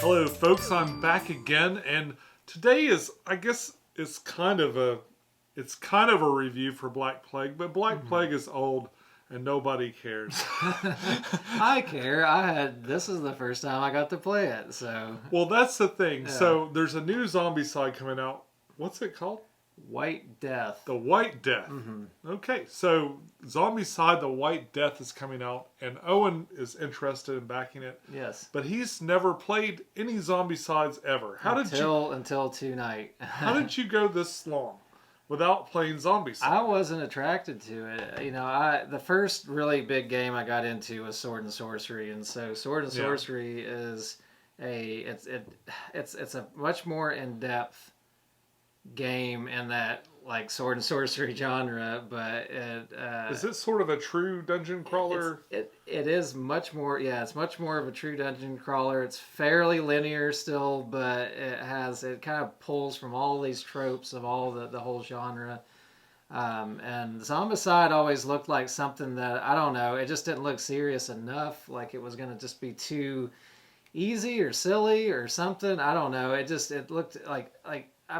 Hello folks, I'm back again, and today is, I guess, it's kind of a review for Black Plague, but Black Plague is old and nobody cares. I care. This is the first time I got to play it, so. Well, that's the thing. Yeah. So there's a new Zombicide coming out. What's it called? White Death. The White Death. Mm-hmm. Okay, so Zombicide, The White Death is coming out, and Owen is interested in backing it. Yes. But he's never played any Zombicides ever. Until tonight. How did you go this long without playing Zombicide? I wasn't attracted to it. You know, the first really big game I got into was Sword and Sorcery, and so Sword and Sorcery is it's a much more in depth game in that like Sword and Sorcery genre, but is it sort of a true dungeon crawler? It is much more. Yeah, it's much more of a true dungeon crawler. It's fairly linear still, but it kind of pulls from all these tropes of all the whole genre. And Zombicide always looked like something that, I don't know, it just didn't look serious enough. Like it was going to just be too easy or silly or something. I don't know. It looked like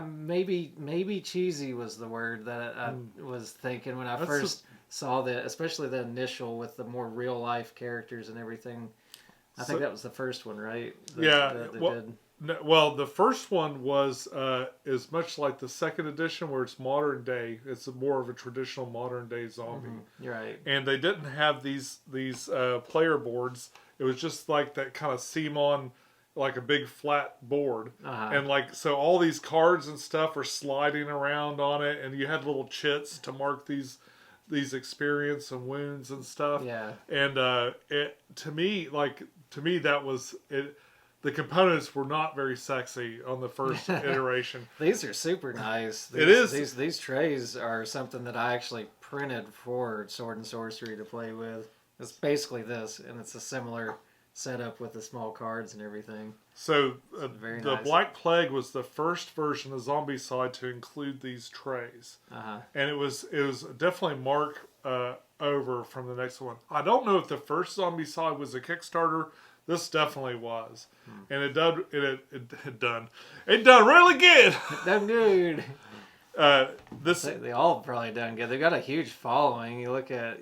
maybe cheesy was the word that I was thinking when I first saw especially the initial with the more real life characters and everything. I think that was the first one, right? Well, the first one is much like the second edition, where it's modern day. It's more of a traditional modern day zombie. Mm-hmm. You're right. And they didn't have these player boards. It was just like that kind of seam-on, like a big flat board. And so all these cards and stuff are sliding around on it, and you had little chits to mark these experience and wounds and stuff. Yeah. And to me that was it. The components were not very sexy on the first iteration. These are super nice. These trays are something that I actually printed for Sword and Sorcery to play with. It's basically this, and it's a similar setup with the small cards and everything. So very the nice. Black Plague was the first version of Zombicide to include these trays. And it was definitely mark over from the next one. I don't know if the first Zombicide was a Kickstarter. This definitely was. And it done really good. Done good. They all probably done good. They got a huge following. You look at.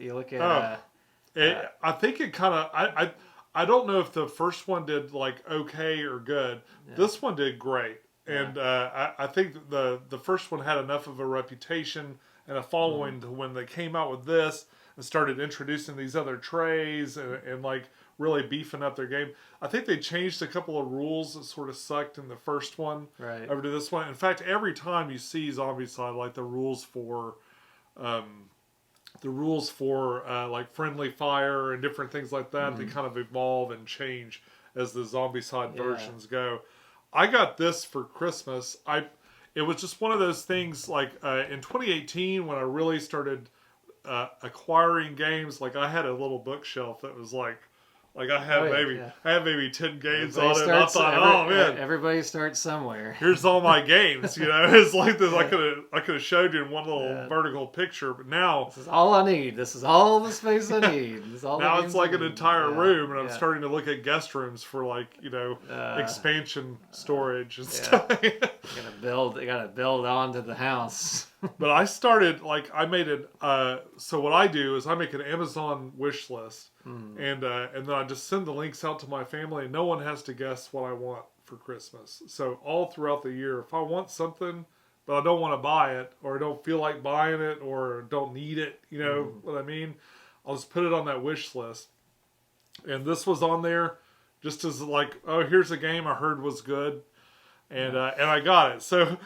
I think it kind of. I don't know if the first one did like okay or good. Yeah. This one did great, and I think the first one had enough of a reputation and a following to when they came out with this and started introducing these other trays and like really beefing up their game. I think they changed a couple of rules that sort of sucked in the first one over to this one. In fact, every time you see Zombicide, like the rules for like friendly fire and different things like that, they kind of evolve and change as the Zombicide versions go. I got this for Christmas. It was just one of those things like in 2018 when I really started acquiring games. Like I had a little bookshelf that was like I had maybe 10 games on it. And I thought, oh man, everybody starts somewhere. Here's all my games. You know, it's like this. I could have showed you in one little vertical picture, but now this is all I need. This is all the space I need. Now it's like an entire room, and I'm starting to look at guest rooms for like expansion storage and stuff. You gotta build onto the house. But I started I made it. So what I do is I make an Amazon wish list. And then I just send the links out to my family, and no one has to guess what I want for Christmas. So all throughout the year, if I want something, but I don't want to buy it, or I don't feel like buying it, or don't need it, you know what I mean? I'll just put it on that wish list. And this was on there just as like, oh, here's a game I heard was good, and I got it. So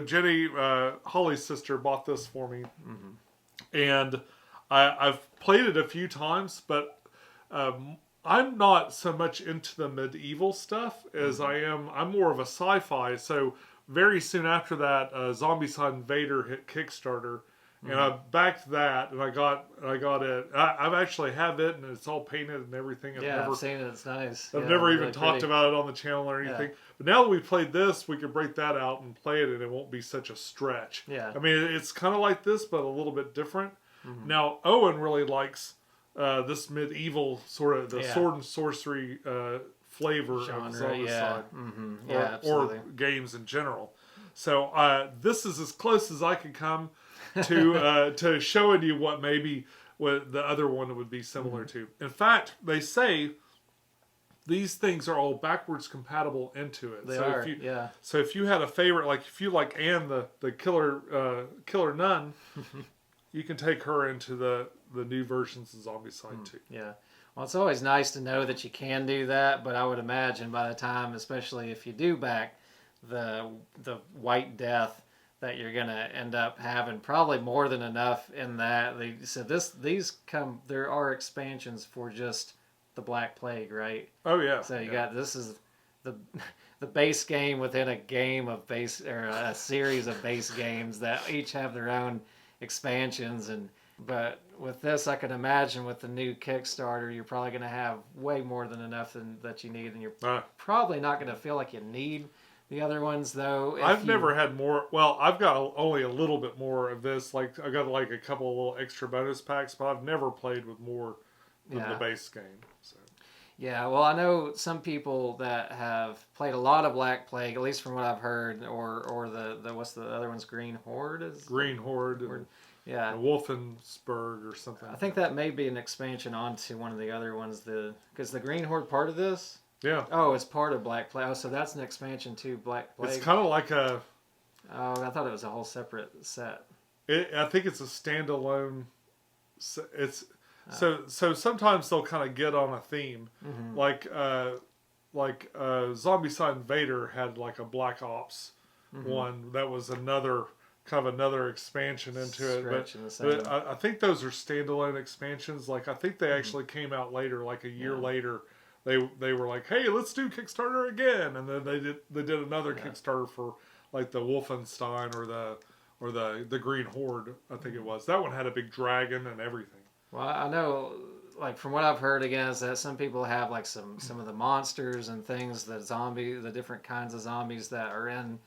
Jenny, Holly's sister, bought this for me, and I've played it a few times, but I'm not so much into the medieval stuff as I am. I'm more of a sci-fi. So very soon after that, Zombicide Invader hit Kickstarter, and I backed that, and I got it. I've actually have it, and it's all painted and everything. I've seen it. It's nice. I've never even talked about it on the channel or anything. But now that we played this, we could break that out and play it, and it won't be such a stretch. Yeah. I mean, it's kind of like this, but a little bit different. Now, Owen really likes this medieval sort of Sword and Sorcery flavor genre, of Zombicide, absolutely. or games in general. So this is as close as I can come to showing you what maybe what the other one would be similar to. In fact, they say these things are all backwards compatible into it. They so are, if you, yeah. So if you had a favorite, like if you like Anne, the killer nun, you can take her into the new versions of Zombicide too. Yeah. Well, it's always nice to know that you can do that, but I would imagine by the time, especially if you do back the White Death, that you're gonna end up having probably more than enough in that. They said there are expansions for just the Black Plague, right? Oh yeah. So you got this is the the base game within a game of base or a series of base games that each have their own expansions. But with this, I can imagine with the new Kickstarter, you're probably going to have way more than enough that you need, and you're probably not going to feel like you need the other ones, though. I've never had more. Well, I've got only a little bit more of this. Like I got like a couple of little extra bonus packs, but I've never played with more than the base game. So. Yeah, well, I know some people that have played a lot of Black Plague, at least from what I've heard, or the what's the other one's Green Horde? Green Horde. Yeah, Wolfensburg or something. I think that may be an expansion onto one of the other ones. Because the Green Horde part of this. Yeah. Oh, it's part of Black Plague. Oh, so that's an expansion to Black Plague. It's kind of like a. Oh, I thought it was a whole separate set. I think it's a standalone. It's so sometimes they'll kind of get on a theme, like Zombicide Invader had like a Black Ops one that was another expansion into it. But I think those are standalone expansions. Like I think they actually came out later, like a year later. They were like, hey, let's do Kickstarter again, and then they did another Kickstarter for like the Wolfenstein or the Green Horde. I think it was that one had a big dragon and everything. Well, I know, like from what I've heard again, is that some people have like some of the monsters and things, the different kinds of zombies that are in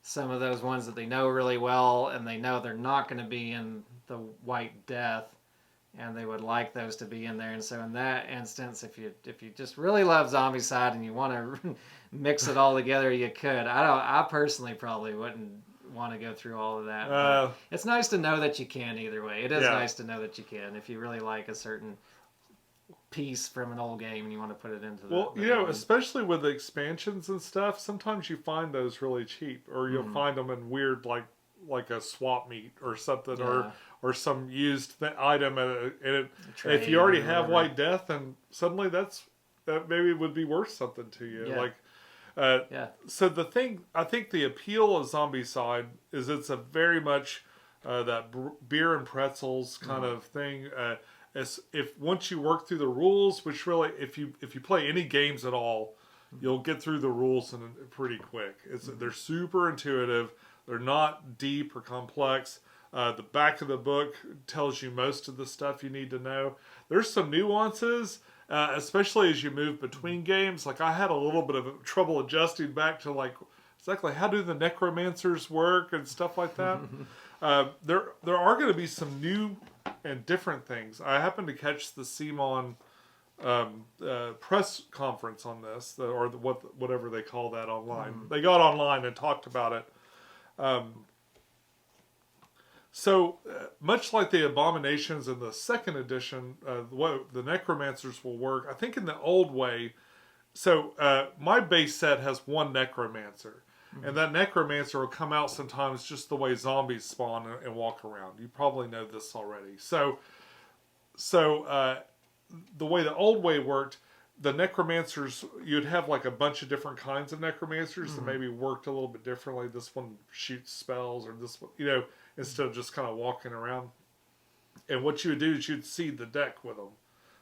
some of those ones that they know really well, and they know they're not going to be in the White Death, and they would like those to be in there. And so in that instance, if you just really love Zombicide and you want to mix it all together, you could. I personally probably wouldn't want to go through all of that. It's nice to know that you can either way. It is nice to know that you can if you really like a certain piece from an old game and you want to put it into the especially with the expansions and stuff, sometimes you find those really cheap, or you'll find them in weird like a swap meet or something, or some used item, and if you already have White Death, then suddenly that maybe would be worth something to you. So I think the appeal of Zombicide is it's a very much that beer and pretzels kind of thing. If once you work through the rules, which really, if you play any games at all, you'll get through the rules pretty quick. They're super intuitive. They're not deep or complex. The back of the book tells you most of the stuff you need to know. There's some nuances, especially as you move between games. Like I had a little bit of trouble adjusting back to like exactly how do the Necromancers work and stuff like that. There are going to be some new and different things. I happened to catch the CMON press conference on this, whatever they call that online. They got online and talked about it. So much like the Abominations in the second edition, the Necromancers will work. I think in the old way. So my base set has one Necromancer. And that Necromancer will come out sometimes just the way zombies spawn and walk around. You probably know this already. So the way the old way worked, the Necromancers, you'd have like a bunch of different kinds of Necromancers that maybe worked a little bit differently. This one shoots spells, or this one, instead of just kind of walking around. And what you would do is you'd seed the deck with them.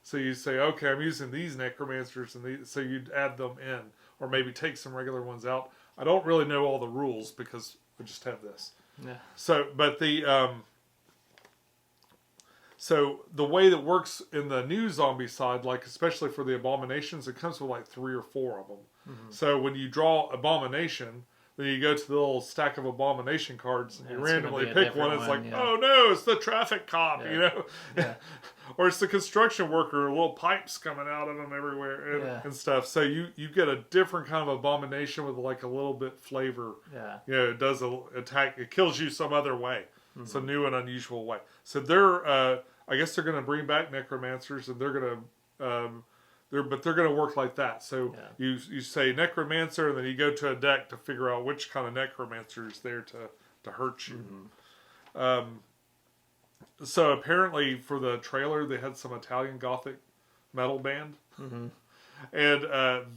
So you say, okay, I'm using these Necromancers, so you'd add them in, or maybe take some regular ones out. I don't really know all the rules because I just have this. Yeah. So, but so the way that works in the new Zombicide, like especially for the Abominations, it comes with like 3 or 4 of them. So when you draw Abomination, then you go to the little stack of Abomination cards and you randomly pick one. It's like, oh no, it's the traffic cop, or it's the construction worker, little pipes coming out of them everywhere and stuff. So you get a different kind of abomination with like a little bit flavor. Yeah. It does attack. It kills you some other way. Some new and unusual way. So they're, I guess they're going to bring back necromancers, and they're going to, they're going to work like that. So you say necromancer, and then you go to a deck to figure out which kind of necromancer is there to hurt you. So apparently for the trailer, they had some Italian Gothic metal band. And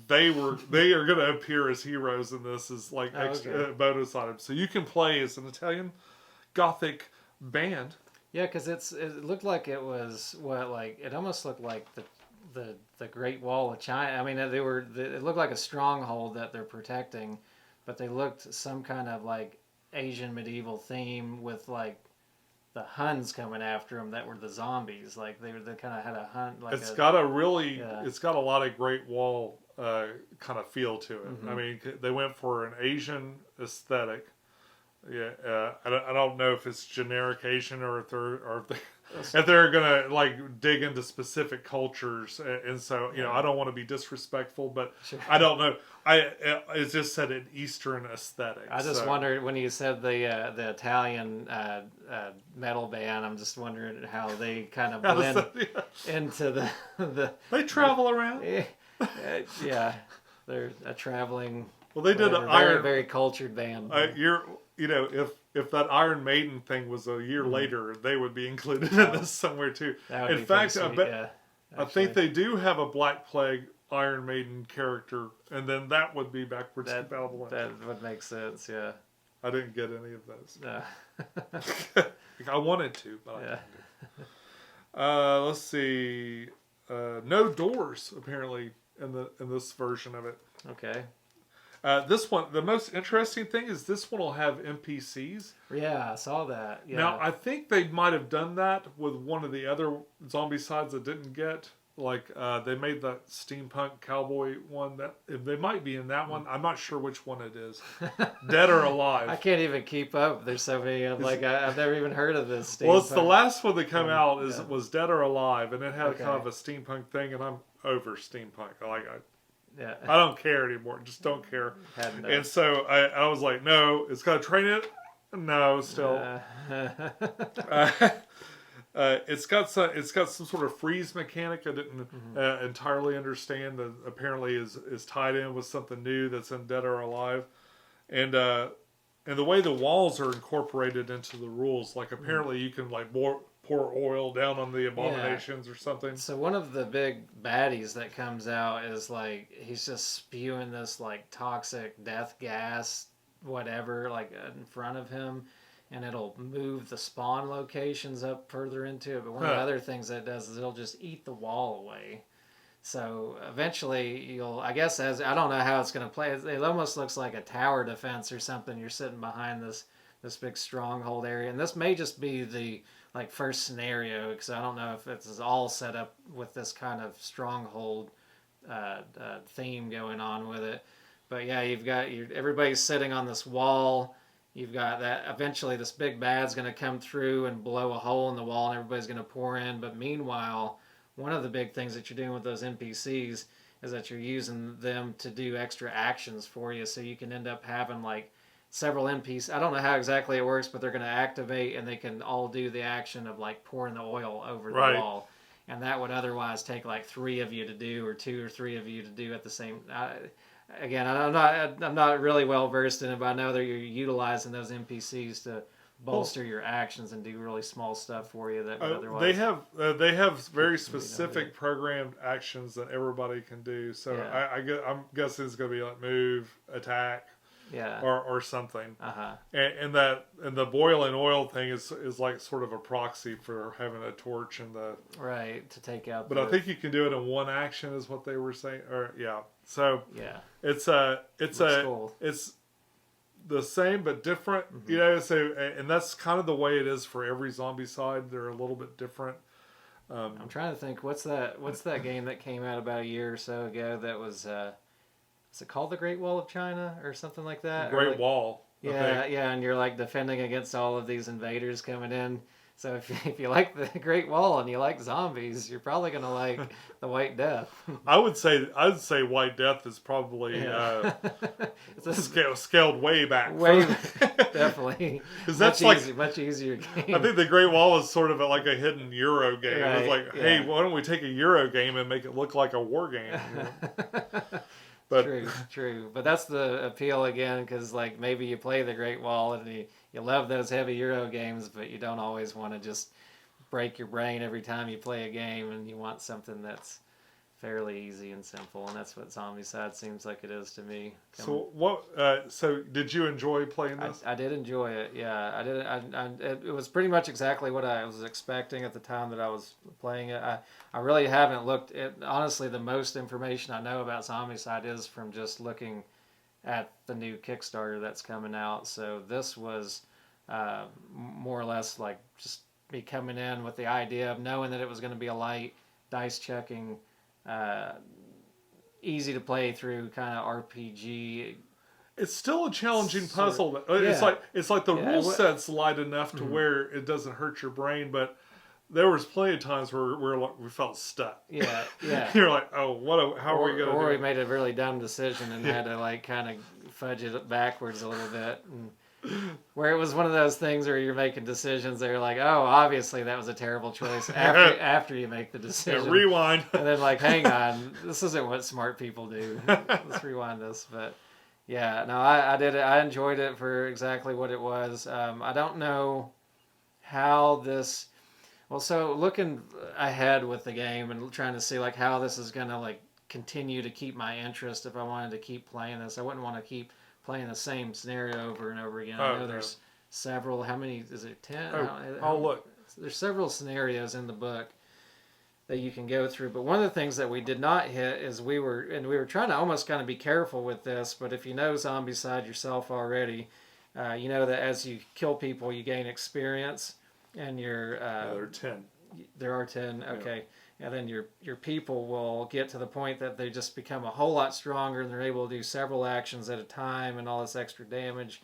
they are going to appear as heroes in this as like extra bonus items. So you can play as an Italian Gothic band. Yeah, because it looked like it was it almost looked like the Great Wall of China. I mean, it looked like a stronghold that they're protecting, but they looked some kind of like Asian medieval theme with like the Huns coming after them that were the zombies. Like they kind of had a hunt. Like it's got a lot of Great Wall kind of feel to it. I mean, they went for an Asian aesthetic. Yeah, I don't know if it's generic Asian or if they're gonna like dig into specific cultures, and so I don't want to be disrespectful, but I don't know. It just said an Eastern aesthetic. I just wondered when you said the Italian metal band. I'm just wondering how they kind of blend into the. They travel around. Yeah, they're a traveling. Well, they did an very cultured band. If that Iron Maiden thing was a year later, they would be included in this somewhere too. In fact, I think they do have a Black Plague Iron Maiden character, and then that would be backwards compatible. That would make sense, yeah. I didn't get any of those. No. I wanted to, but I didn't. Let's see. No doors apparently in this version of it. Okay. This one, the most interesting thing is this one will have NPCs. Yeah, I saw that. Yeah. Now, I think they might have done that with one of the other Zombicides that didn't get. Like, they made that steampunk cowboy one. That they might be in that one. I'm not sure which one it is. Dead or Alive. I can't even keep up. There's so many. I've never even heard of this steampunk. Well, it's the last one that came out was Dead or Alive, and it had kind of a steampunk thing, and I'm over steampunk. I don't care anymore. Just don't care. And so I was like, no, it's got a train in it. No, still. It's got some sort of freeze mechanic I didn't entirely understand. That apparently is tied in with something new that's in Dead or Alive, and the way the walls are incorporated into the rules. Like apparently you can like pour oil down on the abominations or something. So one of the big baddies that comes out is like he's just spewing this like toxic death gas, whatever, like in front of him, and it'll move the spawn locations up further into it. But one of the other things that it does is it'll just eat the wall away. So eventually I guess I don't know how it's going to play. It almost looks like a tower defense or something. You're sitting behind this big stronghold area, and this may just be the first scenario, because I don't know if it's all set up with this kind of stronghold theme going on with it. But yeah, you've got everybody's sitting on this wall. You've got that eventually this big bad's going to come through and blow a hole in the wall, and everybody's going to pour in. But meanwhile, one of the big things that you're doing with those NPCs is that you're using them to do extra actions for you, so you can end up having like several NPCs. I don't know how exactly it works, but they're going to activate, and they can all do the action of like pouring the oil over the wall, and that would otherwise take like 3 of you to do, or 2 or 3 of you to do at the same. Again, I'm not really well versed in it, but I know that you're utilizing those NPCs to bolster your actions and do really small stuff for you that would otherwise. They have very specific programmed actions that everybody can do. So I'm guessing it's going to be like move, attack. Yeah. Or something. And the boiling oil thing is like sort of a proxy for having a torch and the to take out. But I think you can do it in one action, is what they were saying. Or so it's cool. It's the same but different. So and that's kind of the way it is for every Zombicide. They're a little bit different. I'm trying to think what's that game that came out about a year or so ago that was. Is it called the Great Wall of China or something like that? Great Wall. Yeah, and you're like defending against all of these invaders coming in. So if you like the Great Wall and you like zombies, you're probably gonna like the White Death. I'd say White Death is probably scaled way back. Definitely. Because that's much easier game. I think the Great Wall is sort of like a hidden Euro game. Right, It's like, hey, why don't we take a Euro game and make it look like a war game? But True. But that's the appeal again, because like maybe you play the Great Wall and you love those heavy Euro games, but you don't always want to just break your brain every time you play a game, and you want something that's fairly easy and simple, and that's what Zombicide seems like it is to me. So what? So did you enjoy playing this? I did enjoy it. Yeah, I did. It was pretty much exactly what I was expecting at the time that I was playing it. I really haven't looked at, honestly, the most information I know about Zombicide is from just looking at the new Kickstarter that's coming out. So this was more or less like just me coming in with the idea of knowing that it was going to be a light dice checking, easy to play through kind of RPG. It's still a challenging puzzle. Yeah. It's like the rule set's light enough to where it doesn't hurt your brain, but there was plenty of times where we felt stuck. Yeah. You're like, oh, how are we going to do it? Or we made a really dumb decision and had to like kind of fudge it backwards a little bit. And where it was one of those things where you're making decisions that are like, oh, obviously that was a terrible choice after you make the decision. Yeah, rewind. And then like, hang on, this isn't what smart people do. Let's rewind this. But yeah, no, I did it. I enjoyed it for exactly what it was. I don't know how this... Well, so looking ahead with the game and trying to see like how this is going to like continue to keep my interest if I wanted to keep playing this. I wouldn't want to keep playing the same scenario over and over again. I know there's several. How many? Is it 10? Look. There's several scenarios in the book that you can go through. But one of the things that we did not hit is we were trying to almost kind of be careful with this. But if you know Zombicide yourself already, you know that as you kill people, you gain experience, and your there are 10. There are 10. Okay. Yeah. And then your people will get to the point that they just become a whole lot stronger and they're able to do several actions at a time and all this extra damage.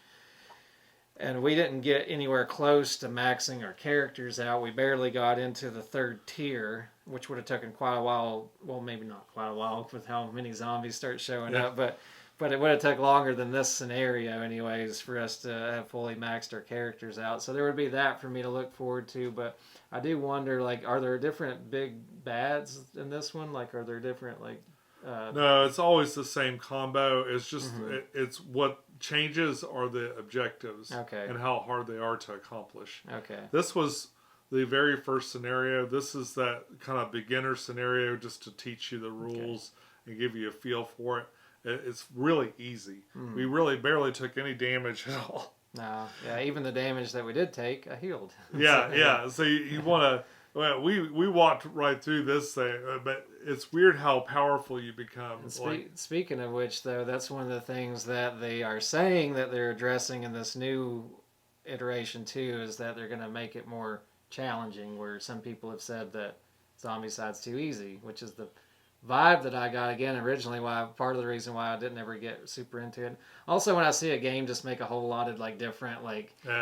And we didn't get anywhere close to maxing our characters out. We barely got into the 3rd tier, which would have taken quite a while. Well, maybe not quite a while with how many zombies start showing up, but it would have took longer than this scenario anyways for us to have fully maxed our characters out. So there would be that for me to look forward to, but I do wonder, like, are there different big bads in this one? Like, are there different, like... No, it's always the same combo. It's just, it's what changes are the objectives and how hard they are to accomplish. Okay. This was the very first scenario. This is that kind of beginner scenario just to teach you the rules and give you a feel for it. It's really easy. We really barely took any damage at all. No, yeah, even the damage that we did take, I healed. Yeah. So you want to... Well, we walked right through this thing, but it's weird how powerful you become. Speaking of which, though, that's one of the things that they are saying that they're addressing in this new iteration, too, is that they're going to make it more challenging, where some people have said that Zombicide's too easy, which is the vibe that I got again originally. Part of the reason why I didn't ever get super into it. Also, when I see a game just make a whole lot of like different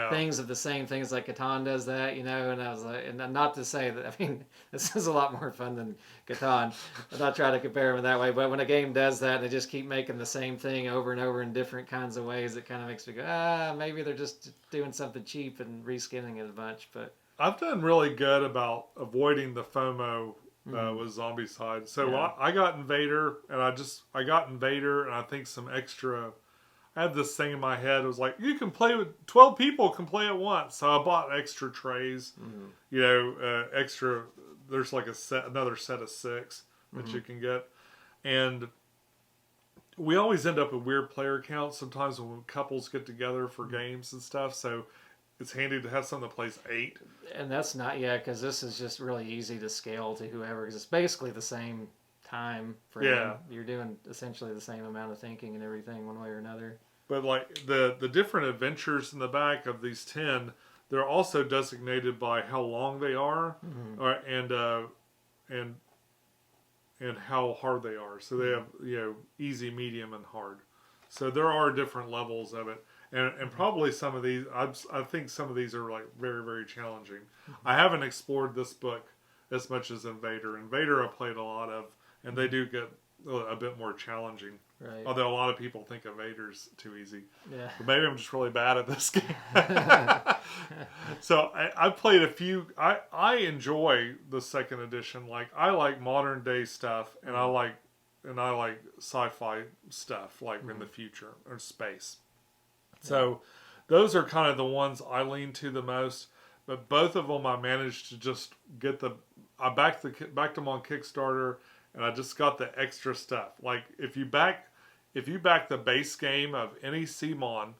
things of the same things, like Catan does that, and I was like, and not to say that, I mean, this is a lot more fun than Catan. I'm not trying to compare them that way, but when a game does that and they just keep making the same thing over and over in different kinds of ways, it kind of makes me go, maybe they're just doing something cheap and reskinning it a bunch. But I've done really good about avoiding the FOMO with Zombicide. So I got Invader, and I got Invader, and I think some extra. I had this thing in my head. It was like, you can play with 12 people can play at once. So I bought extra trays. Extra. There's like another set of 6 that you can get, and we always end up with weird player counts sometimes when couples get together for games and stuff. So it's handy to have something that plays 8. And that's not, because this is just really easy to scale to whoever, because it's basically the same time frame. Yeah. You're doing essentially the same amount of thinking and everything one way or another. But like the different adventures in the back of these 10, they're also designated by how long they are, and how hard they are. So they have easy, medium, and hard. So there are different levels of it. and probably some of these. I think some of these are like very, very challenging. I haven't explored this book as much as Invader. Invader I played a lot of, and they do get a bit more challenging. Right. Although a lot of people think Invader's too easy. Yeah. But maybe I'm just really bad at this game. So I played a few. I enjoy the second edition. Like I like modern day stuff, and I like sci-fi stuff, like in the future or space. So those are kind of the ones I lean to the most. But both of them I managed to just get I backed them on Kickstarter, and I just got the extra stuff. Like if you back the base game of any CMON,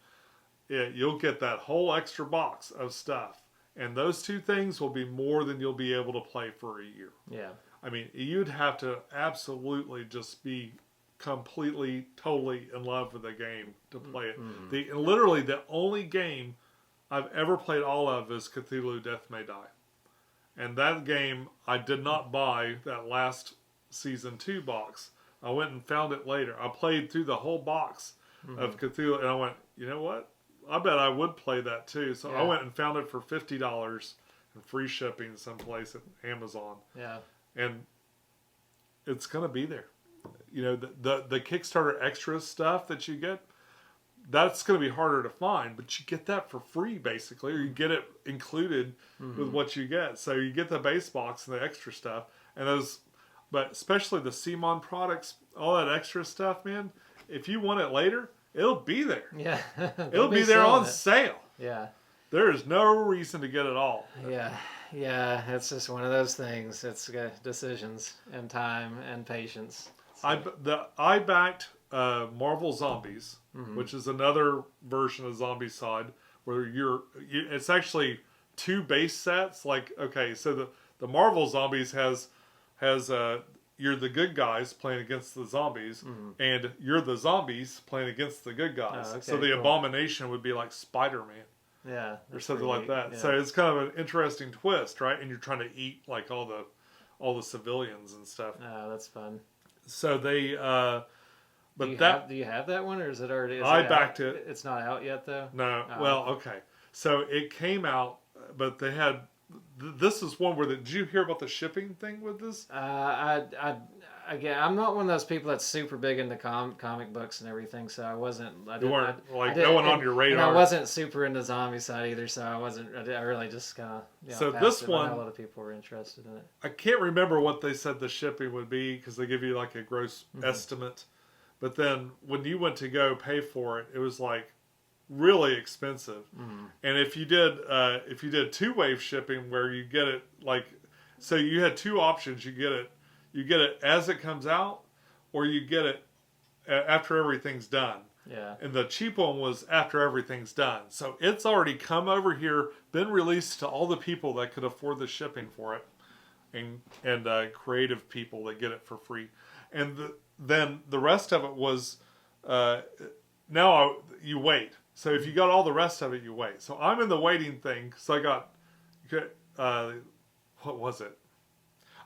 you'll get that whole extra box of stuff. And those two things will be more than you'll be able to play for a year. Yeah. I mean, you'd have to absolutely just be completely, totally in love with the game to play it. Literally, the only game I've ever played all of is Cthulhu Death May Die. And that game, I did not buy that last Season 2 box. I went and found it later. I played through the whole box of Cthulhu, and I went, you know what? I bet I would play that too. So I went and found it for $50 and free shipping someplace at Amazon. Yeah. And it's going to be there. You know, the Kickstarter extra stuff that you get, that's going to be harder to find, but you get that for free basically, or you get it included with what you get. So you get the base box and the extra stuff, and those, but especially the CMON products, all that extra stuff, man. If you want it later, it'll be there. Yeah. It'll be there on sale. Yeah. There is no reason to get it all. Yeah. Yeah. It's just one of those things. It's decisions and time and patience. So. I backed Marvel Zombies, which is another version of Zombicide, where it's actually two base sets. Like, okay, so the Marvel Zombies has you're the good guys playing against the zombies, and you're the zombies playing against the good guys. Oh, okay, so the Abomination would be like Spider-Man. Yeah. Or something like that. Yeah. So it's kind of an interesting twist, right? And you're trying to eat like all the civilians and stuff. Oh, that's fun. So they do you have that one, or is it already? I backed it. It's not out yet, though. No. Oh. Well, okay. So it came out, but they had. This is one where did you hear about the shipping thing with this? Again, I'm not one of those people that's super big into comic books and everything, so I wasn't. You weren't going on your radar. And I wasn't super into Zombicide either, so I wasn't. I really just kind of. So this one, a lot of people were interested in it. I can't remember what they said the shipping would be because they give you like a gross estimate, but then when you went to go pay for it, it was like really expensive. And if you did two-wave shipping where you get it like, so you had two options. You get it as it comes out, or you get it after everything's done. Yeah. And the cheap one was after everything's done. So it's already come over here, been released to all the people that could afford the shipping for it, and creative people that get it for free. And then the rest of it was now you wait. So if you got all the rest of it, you wait. So I'm in the waiting thing. So I got what was it?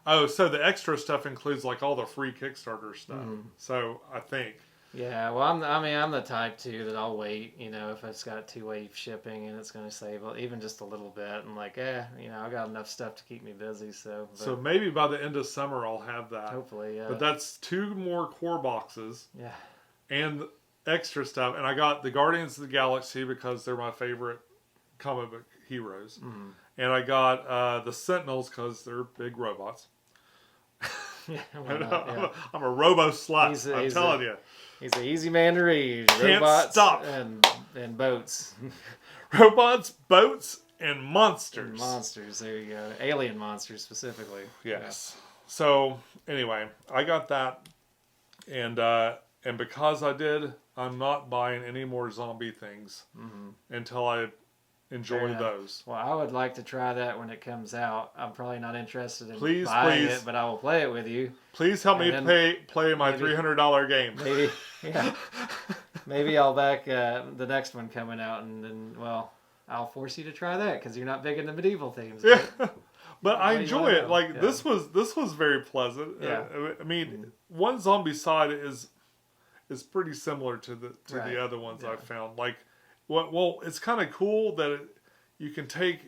Oh, so the extra stuff includes like all the free Kickstarter stuff. So I think. Yeah, well, I'm the type too that I'll wait. You know, if it's got two-wave shipping and it's going to save even just a little bit, and like, I got enough stuff to keep me busy. So maybe by the end of summer I'll have that. Hopefully, yeah. But that's 2 more core boxes. Yeah. And extra stuff, and I got the Guardians of the Galaxy because they're my favorite comic book heroes, and I got the Sentinels because they're big robots. Yeah, I'm a robo slut. I'm telling you. He's an easy man to read. Can't robots stop. And boats. Robots, boats, and monsters. Monsters, there you go. Alien monsters specifically. Yes. Yeah. So anyway, I got that, and because I did, I'm not buying any more zombie things until I enjoy those. Well, I would like to try that when it comes out. I'm probably not interested in buying it, but I will play it with you. Please help me play my $300 game. Maybe, yeah. Maybe I'll back the next one coming out, and then, I'll force you to try that because you're not big into medieval themes. Yeah, but I enjoy it. Like this was very pleasant. Yeah. I mean, one Zombicide is pretty similar to the other ones I've found. Like, well, it's kind of cool that you can take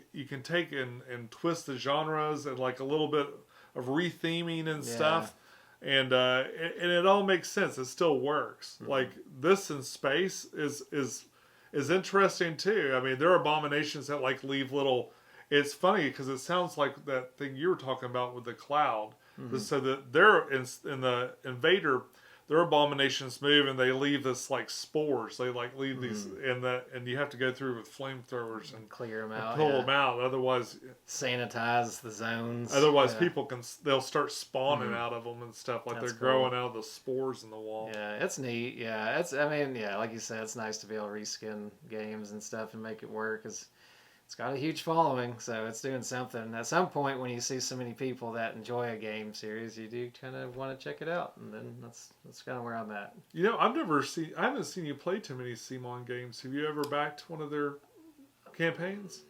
and twist the genres and like a little bit of retheming and stuff, and it all makes sense. It still works. Like this in space is interesting too. I mean, there are abominations that like leave little. It's funny because it sounds like that thing you were talking about with the cloud. So that they're in the invader, their abominations move and they leave this like spores. They like leave these and you have to go through with flamethrowers and clear them out, pull them out. Otherwise, sanitize the zones. Otherwise, people they'll start spawning out of them and stuff. Like That's they're growing out of the spores in the wall. Yeah, it's neat. Yeah, like you said, it's nice to be able to reskin games and stuff and make it work. It's got a huge following, so it's doing something. At some point, when you see so many people that enjoy a game series, you do kind of want to check it out, and then that's kind of where I'm at. You know, I haven't seen you play too many CMON games. Have you ever backed one of their campaigns?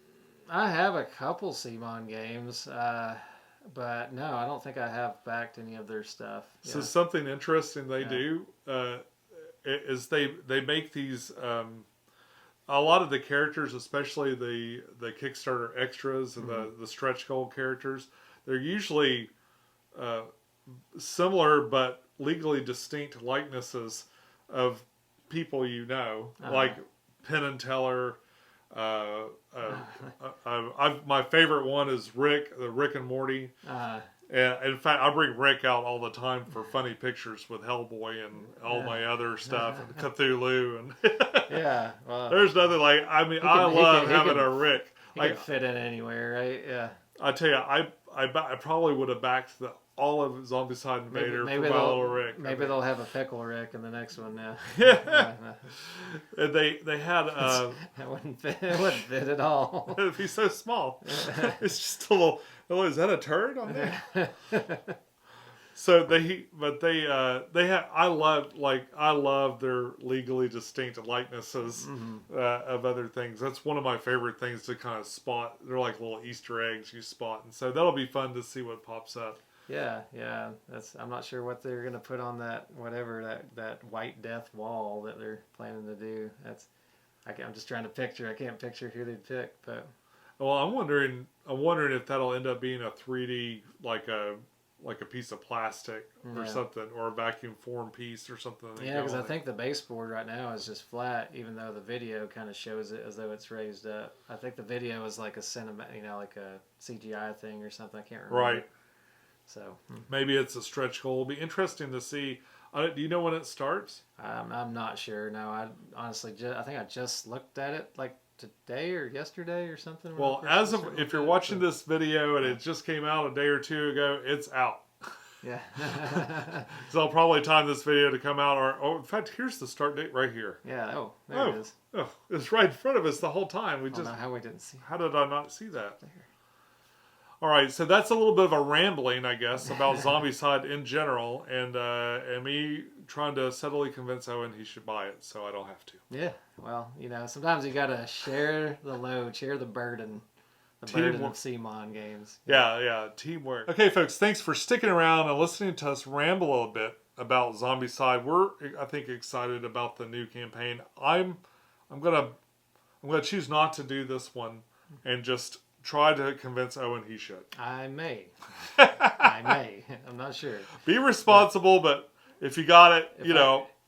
I have a couple CMON games, but no, I don't think I have backed any of their stuff. So something interesting they do is they make these. A lot of the characters, especially the Kickstarter extras and the stretch goal characters, they're usually similar but legally distinct likenesses of people you know, like Penn and Teller. My favorite one is Rick, the Rick and Morty. And in fact, I bring Rick out all the time for funny pictures with Hellboy and all my other stuff, and Cthulhu, and well, there's nothing like. I mean, I love having a Rick. He can fit in anywhere, right? Yeah. I tell you, I probably would have backed all of Zombicide Invader for my little Rick. Maybe they'll have a pickle Rick in the next one now. And they had that wouldn't fit. It wouldn't fit at all. It'd be so small. It's just a little. Oh, is that a turd on there? So they have. I love their legally distinct likenesses of other things. That's one of my favorite things to kind of spot. They're like little Easter eggs you spot, and so that'll be fun to see what pops up. Yeah. I'm not sure what they're gonna put on that White Death wall that they're planning to do. I'm just trying to picture. I can't picture who they'd pick, but. Well, I'm wondering if that'll end up being a 3D like a piece of plastic or something, or a vacuum form piece or something. Yeah, because I think the baseboard right now is just flat, even though the video kind of shows it as though it's raised up. I think the video is like a like a CGI thing or something. I can't remember. Right. So maybe it's a stretch goal. It'll be interesting to see. Do you know when it starts? I'm not sure. No, I honestly I think I just looked at it like today or yesterday or something. Well, if you're watching this video and it just came out a day or two ago, it's out. Yeah. So I'll probably time this video to come out, or in fact, here's the start date right here. Yeah. There it is. Oh, it's right in front of us the whole time. How we didn't see. How did I not see that? There. All right, so that's a little bit of a rambling, I guess, about Zombicide in general, and me trying to subtly convince Owen he should buy it, so I don't have to. Yeah, well, sometimes you gotta share the load, share the burden. Burden of CMON games. Yeah, teamwork. Okay, folks, thanks for sticking around and listening to us ramble a bit about Zombicide. We're, I think, excited about the new campaign. I'm gonna choose not to do this one and just try to convince Owen he should. I may. I'm not sure. Be responsible, but if you got it,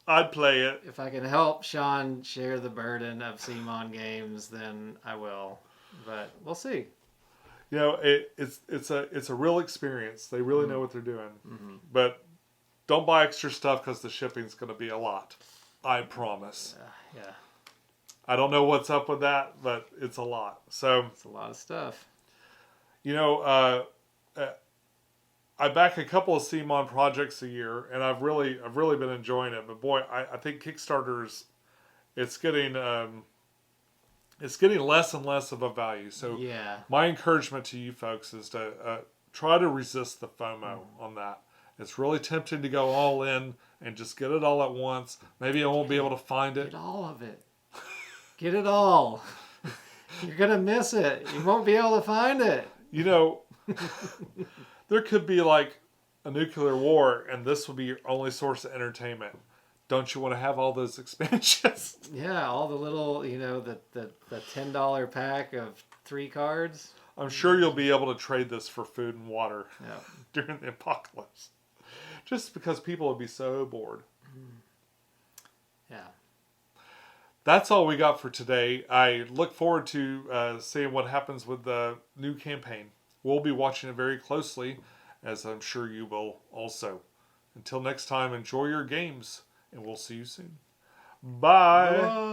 I'd play it. If I can help Sean share the burden of CMON games, then I will. But we'll see. It's a real experience. They really know what they're doing. But don't buy extra stuff because the shipping's going to be a lot. I promise. Yeah. I don't know what's up with that, but it's a lot. So it's a lot of stuff. I back a couple of CMON projects a year, and I've really been enjoying it. But boy, I think Kickstarter's it's getting less and less of a value. So my encouragement to you folks is to try to resist the FOMO on that. It's really tempting to go all in and just get it all at once. Maybe I won't be able to find it. Get all of it. Get it all. You're going to miss it. You won't be able to find it. There could be like a nuclear war, and this will be your only source of entertainment. don't you want to have all those expansions? Yeah, all the little, you know, the $10 pack of 3 cards. I'm sure you'll be able to trade this for food and water Yeah. during the apocalypse. Just because people would be so bored. Yeah. That's all we got for today. I look forward to seeing what happens with the new campaign. We'll be watching it very closely, as I'm sure you will also. Until next time, enjoy your games, and we'll see you soon. Bye. Bye.